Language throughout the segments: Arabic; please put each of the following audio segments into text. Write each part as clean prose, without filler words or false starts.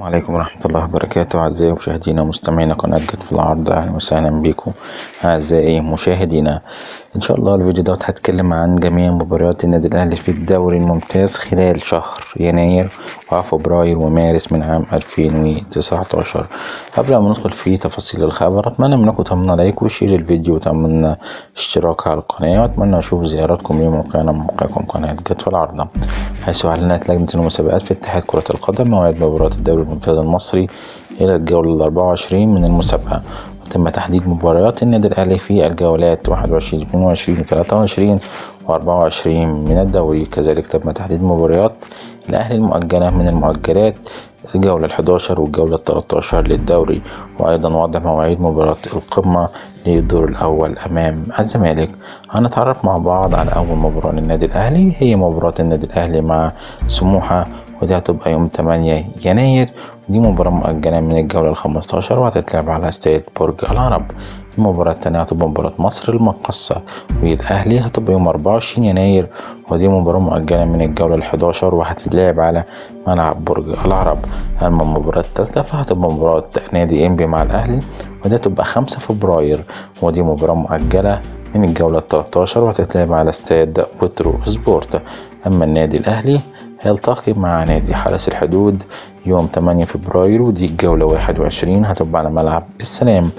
عليكم ورحمة الله وبركاته. أعزائي مشاهدينا ومستمعينا قناة جت في العرض، أهلا وسهلا بكم أعزائي مشاهدينا. إن شاء الله الفيديو دوت هتكلم عن جميع مباريات النادي الأهلي في الدوري الممتاز خلال شهر يناير وفبراير ومارس من عام 2019. قبل ما ندخل في تفاصيل الخبر، أتمنى منكم تعملوا لايك وشير الفيديو وتعملوا اشتراك على القناة، وأتمنى أشوف زياراتكم لموقعنا موقعكم قناة جت في العرض، حيث أعلنت لجنة المسابقات في اتحاد كرة القدم موعد مباراة الدوري الممتاز المصري إلى الجولة 24 من المسابقة. وتم تحديد مباريات النادي الأهلي في الجولات 21 22 23 و24 من الدوري. كذلك تم تحديد مباريات الأهلي المؤجلة من المؤجلات الجولة 11 والجولة 13 للدوري، وأيضا وضع مواعيد مباراة القمة للدور الأول أمام الزمالك. هنتعرف مع بعض على أول مباراة للنادي الأهلي، هي مباراة النادي الأهلي مع سموحة، ودي هتبقى يوم 8 يناير. دي مباراة مؤجلة من الجولة 15 وهتتلعب على استاد برج العرب. المباراة التانية هتبقى مباراة مصر المقاصة والأهلي، هتبقى يوم 24 يناير، ودي مباراة مؤجلة من الجولة 11 وهتتلعب على ملعب برج العرب. أما المباراة التالتة فهتبقى مباراة نادي إنبي مع الأهلي، ودي هتبقى 5 فبراير، ودي مباراة مؤجلة من الجولة 13 وهتتلعب على استاد بترو سبورت. أما النادي الأهلي هيلتقي مع نادي حرس الحدود يوم 8 فبراير، ودي الجولة 21 هتبقى على ملعب السلام.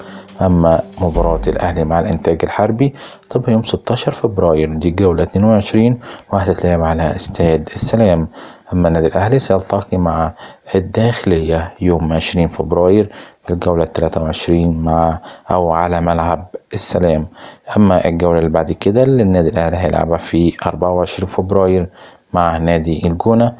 أما مباراة الأهلي مع الإنتاج الحربي تبقى يوم 16 فبراير، دي الجولة 22 وهتتلعب على استاد السلام. أما النادي الأهلي سيلتقي مع الداخلية يوم 20 فبراير في الجولة 23 مع أو على ملعب السلام. أما الجولة اللي بعد كده اللي النادي الأهلي هيلعبها في 24 فبراير مع نادي الجونة،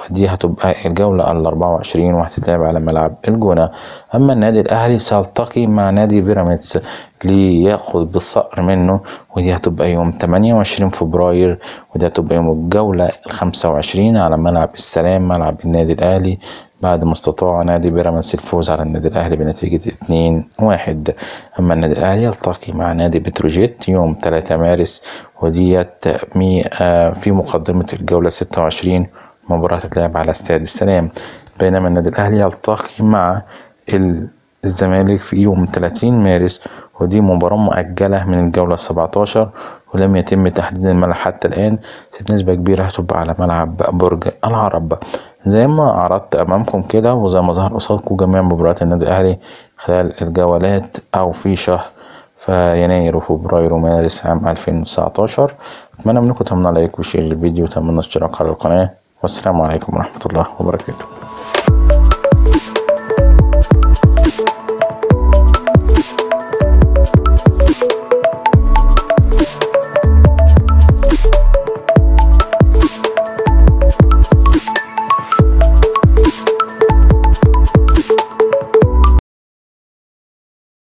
دي هتبقى الجولة 24 وهتتلعب على ملعب الجونة. أما النادي الأهلي سيلتقي مع نادي بيراميدز ليأخذ بالثأر منه، ودي هتبقى يوم 28 فبراير، ودي هتبقى يوم الجولة 25 على ملعب السلام ملعب النادي الأهلي، بعد ما استطاع نادي بيراميدز الفوز على النادي الأهلي بنتيجة 2-1. أما النادي الأهلي يلتقي مع نادي بتروجيت يوم 3 مارس، وديت في مقدمة الجولة 26، مباراة تتلعب على استاد السلام. بينما النادي الأهلي يلتقي مع الزمالك في يوم 30 مارس، ودي مباراة مؤجلة من الجولة 17 ولم يتم تحديد الملعب حتى الآن، بنسبة كبيرة هتبقى على ملعب برج العرب. زي ما عرضت أمامكم كده وزي ما ظهر قصادكم جميع مباريات النادي الأهلي خلال الجولات أو في شهر يناير وفبراير ومارس عام 2019. أتمنى منكم تعملوا لايك وشير الفيديو وتعملوا اشتراك على القناة، والسلام عليكم ورحمة الله وبركاته.